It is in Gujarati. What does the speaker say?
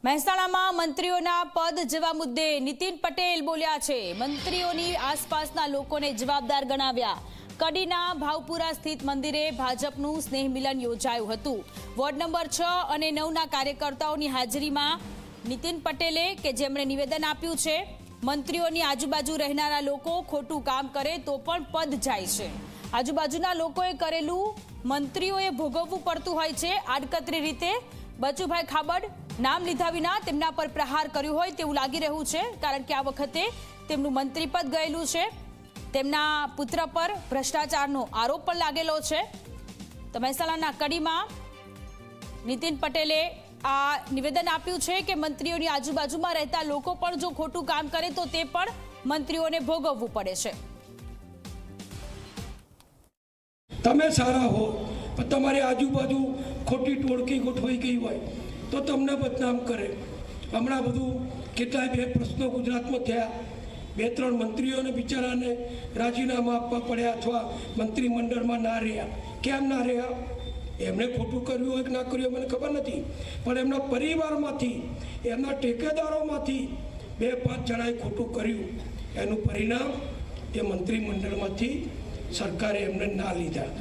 મહેસાણામાં મંત્રીઓના પદ જેવા મુદ્દે નીતિન પટેલ બોલ્યા છે। મંત્રીઓની આસપાસના લોકોને જવાબદાર ગણાવ્યા। કડીના ભાવપુરા સ્થિત મંદિરે ભાજપનું સ્નેહ મિલન યોજાયું હતું। વોર્ડ નંબર 6 અને 9ના કાર્યકર્તાઓની હાજરીમાં નીતિન પટેલે કે જેમણે નિવેદન આપ્યું છે, મંત્રીઓની આજુબાજુ રહેનારા લોકો ખોટું કામ કરે તો પણ પદ જાય છે। આજુબાજુના લોકોએ કરેલું મંત્રીઓએ ભોગવવું પડતું હોય છે। આડકતરી રીતે બચુભાઈ ખાબડ નામ લીધા વિના તેમના પર પ્રહાર કર્યો હોય તેવું લાગી રહ્યું છે, કારણ કે આ વખતે તેમનું મંત્રી પદ ગયેલું છે। તેમના પુત્ર પર ભ્રષ્ટાચારનો આરોપ પણ લાગેલો છે। તો મહેસાણાના કડીમાં નીતિન પટેલે આ નિવેદન આપ્યું છે કે મંત્રીઓની આજુબાજુમાં રહેતા લોકો પણ જો ખોટું કામ કરે તો તે પણ મંત્રીઓને ભોગવવું પડે છે। તમે સારા હો પણ તમારી આજુબાજુ ખોટી ટોળકી ગોઠવાઈ ગઈ હોય તો તમને બદનામ કરે। હમણાં બધું કેટલાય બે પ્રશ્નો ગુજરાતમાં થયા। 2-3 મંત્રીઓને બિચારાને રાજીનામા આપવા પડ્યા અથવા મંત્રીમંડળમાં ના રહ્યા। કેમ ના રહ્યા? એમણે ખોટું કર્યું હોય કે ના કર્યું મને ખબર નથી, પણ એમના પરિવારમાંથી, એમના ટેકેદારોમાંથી 2-5 જણાએ ખોટું કર્યું। એનું પરિણામ તે મંત્રીમંડળમાંથી સરકારે એમને ના લીધા।